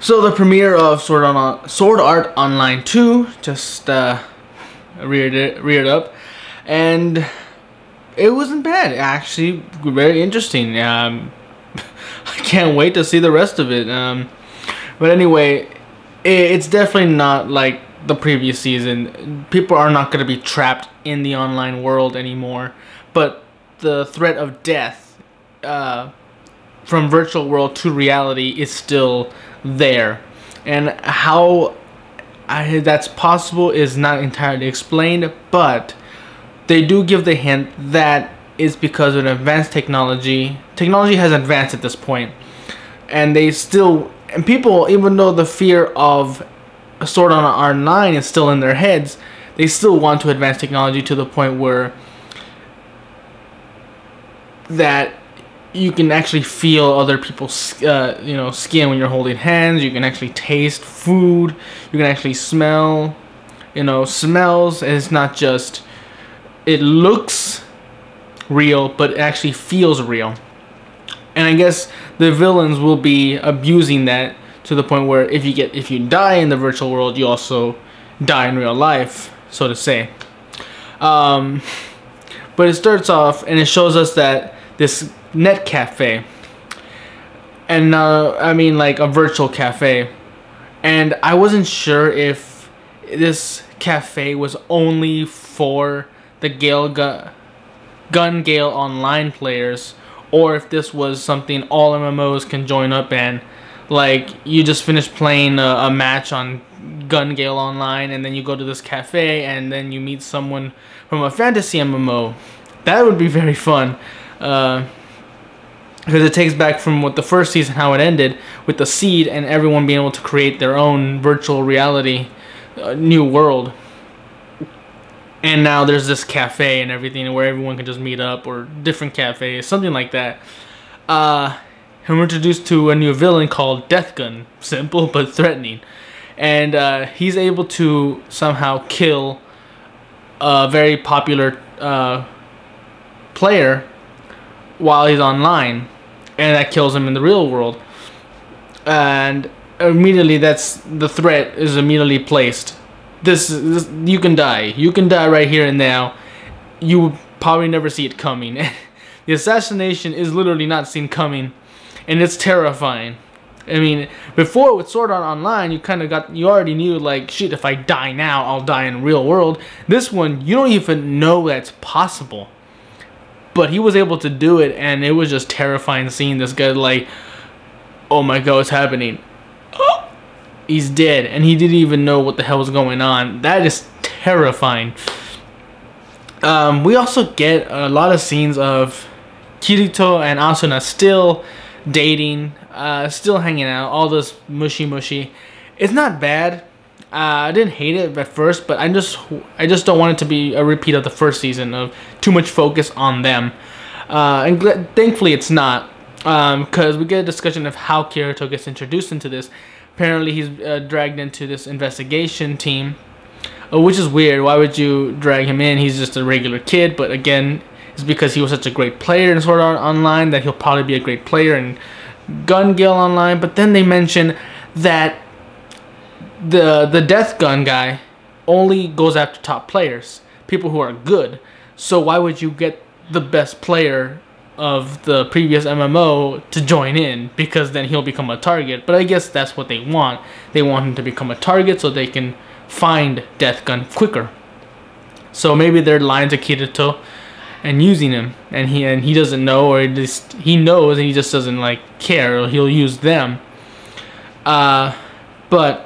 So the premiere of Sword Art Online 2 just reared up, and it wasn't bad. Actually, very interesting. I can't wait to see the rest of it. But anyway, it's definitely not like the previous season. People are not going to be trapped in the online world anymore, but the threat of death from virtual world to reality is still there, and how that's possible is not entirely explained, but they do give the hint that it's because of advanced technology. Technology has advanced at this point, and people, even though the fear of Sword Art Online is still in their heads, they still want to advance technology to the point where that you can actually feel other people's skin when you're holding hands. You can actually taste food. You can actually smell, smells. And it's not just, it looks real, but it actually feels real. And I guess the villains will be abusing that to the point where if you die in the virtual world, you also die in real life, so to say. But it starts off and it shows us that this net cafe, and I mean like a virtual cafe, and I wasn't sure if this cafe was only for the Gale Gale Online players, or if this was something all MMOs can join up and, like, you just finished playing a match on Gale Online and then you go to this cafe and then you meet someone from a fantasy MMO. That would be very fun. Because it takes back from what the first season, how it ended with the seed and everyone being able to create their own virtual reality new world. And now there's this cafe and everything where everyone can just meet up, or different cafes, something like that. And we're introduced to a new villain called Death Gun. Simple but threatening. And he's able to somehow kill a very popular player while he's online, and that kills him in the real world. And immediately the threat is immediately placed. This you can die right here and now. You will probably never see it coming. The assassination is literally not seen coming, and it's terrifying. I mean, before with Sword Art Online, you already knew, like, shit, if I die now, I'll die in real world. This one, you don't even know that's possible. But he was able to do it, and it was just terrifying seeing this guy, like, oh my god, what's happening? Oh, he's dead, and he didn't even know what the hell was going on. That is terrifying. We also get a lot of scenes of Kirito and Asuna still dating, still hanging out, all this mushy. It's not bad. I didn't hate it at first, but I just don't want it to be a repeat of the first season of too much focus on them. And thankfully it's not, because we get a discussion of how Kirito gets introduced into this. Apparently he's dragged into this investigation team, which is weird. Why would you drag him in? He's just a regular kid, but again, it's because he was such a great player in Sword Art Online that he'll probably be a great player in Gale Online. But then they mention that the Death Gun guy only goes after top players, people who are good. So why would you get the best player of the previous MMO to join in? Because then he'll become a target. But I guess that's what they want. They want him to become a target so they can find Death Gun quicker. So maybe they're lying to Kirito and using him, and he doesn't know, or he knows and he just doesn't like care, or he'll use them. But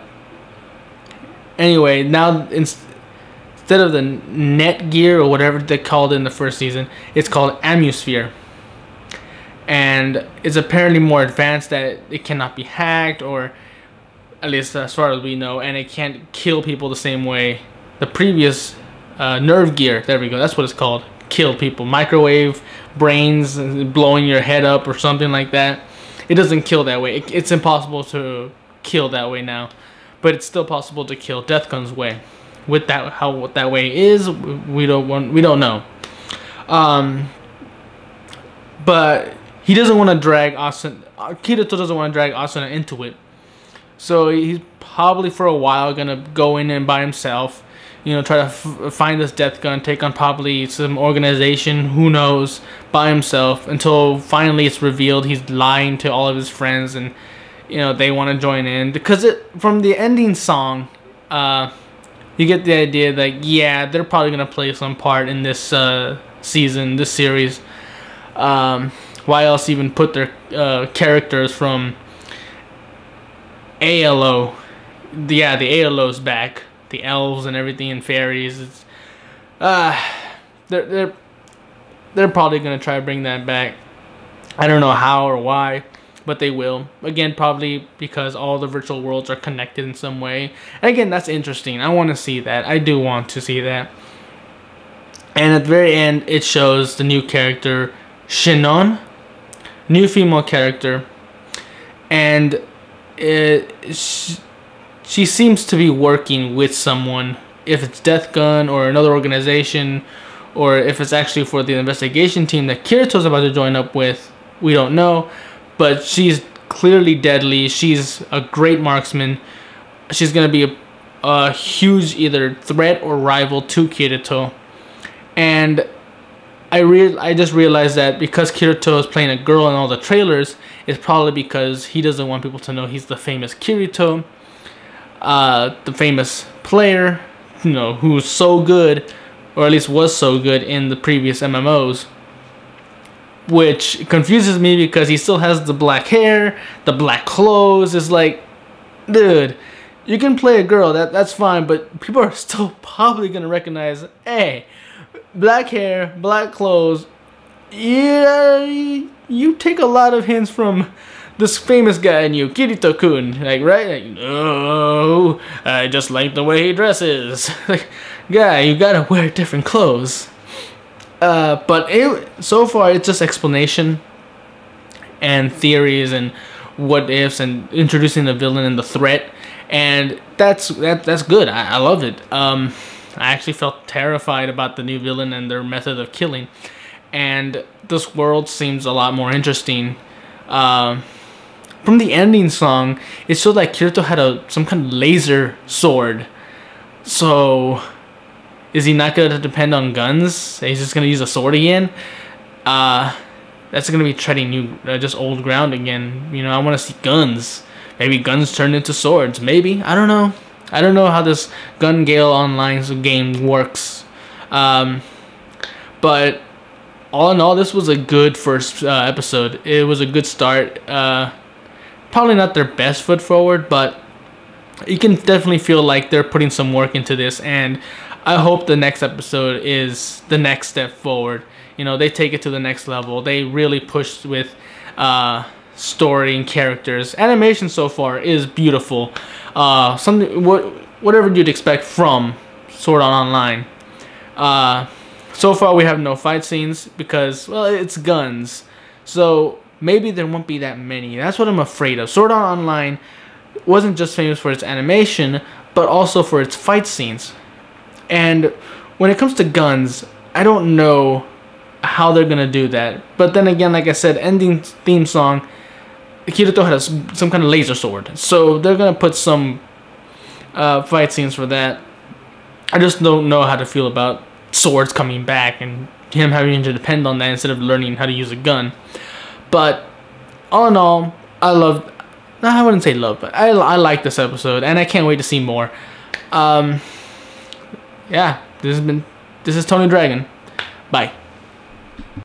anyway, now instead of the net gear or whatever they called it in the first season, it's called Amusphere. And it's apparently more advanced, that it cannot be hacked, or at least as far as we know, and it can't kill people the same way the previous nerve gear, there we go, that's what it's called, kill people. Microwave brains, blowing your head up or something like that. It doesn't kill that way. It's impossible to kill that way now. But it's still possible to kill Death Gun's way. With that, what that way is, we don't know. But he doesn't want to drag Asuna. Kirito doesn't want to drag Asuna into it, So he's probably for a while gonna go in and by himself, you know, try to find this death gun, take on probably some organization, who knows, by himself, until finally it's revealed he's lying to all of his friends, and you know, they want to join in. Because from the ending song, you get the idea that yeah, they're probably gonna play some part in this season, this series. Why else even put their characters from ALO? Yeah, the ALO's back, the elves and everything, and fairies. It's they're probably gonna try to bring that back. I don't know how or why, but they will. Again, probably because all the virtual worlds are connected in some way. And again, that's interesting. I want to see that. I do want to see that. And at the very end, it shows the new character, Shin, new female character, and she seems to be working with someone. If it's Death Gun or another organization, or if it's actually for the investigation team that Kirito's about to join up with, we don't know. But she's clearly deadly. She's a great marksman. She's gonna be a huge either threat or rival to Kirito. And I just realized that because Kirito is playing a girl in all the trailers, it's probably because he doesn't want people to know he's the famous Kirito, the famous player, you know, who's so good, or at least was so good in the previous MMOs. Which confuses me because he still has the black hair, the black clothes. It's like, dude, you can play a girl, that's fine, but people are still probably gonna recognize, hey, black hair, black clothes. Yeah, you take a lot of hints from this famous guy in you, Kirito Coon, like, right? Like, oh, I just like the way he dresses. Like, guy, you gotta wear different clothes. But so far it's just explanation and theories and what ifs and introducing the villain and the threat, and that's good. I love it. I actually felt terrified about the new villain and their method of killing, and this world seems a lot more interesting. From the ending song, it showed like Kirito had some kind of laser sword. So is he not going to depend on guns? He's just going to use a sword again? That's going to be treading new, just old ground again. You know, I want to see guns. Maybe guns turned into swords. Maybe. I don't know. I don't know how this Gun Gale online game works. But all in all, this was a good first episode. It was a good start. Probably not their best foot forward, but you can definitely feel like they're putting some work into this, and I hope the next episode is the next step forward. You know, they take it to the next level. They really push with story and characters. Animation so far is beautiful. Whatever you'd expect from Sword Art Online. So far we have no fight scenes because, well, it's guns. So maybe there won't be that many. That's what I'm afraid of. Sword Art Online wasn't just famous for its animation, but also for its fight scenes. And when it comes to guns, I don't know how they're gonna do that. But then again, like I said, ending theme song, Kirito had some kind of laser sword, so they're gonna put some fight scenes for that. I just don't know how to feel about swords coming back and him having to depend on that instead of learning how to use a gun. But all in all, I wouldn't say love, but I like this episode, and I can't wait to see more. Yeah, this is Tony Dragon. Bye.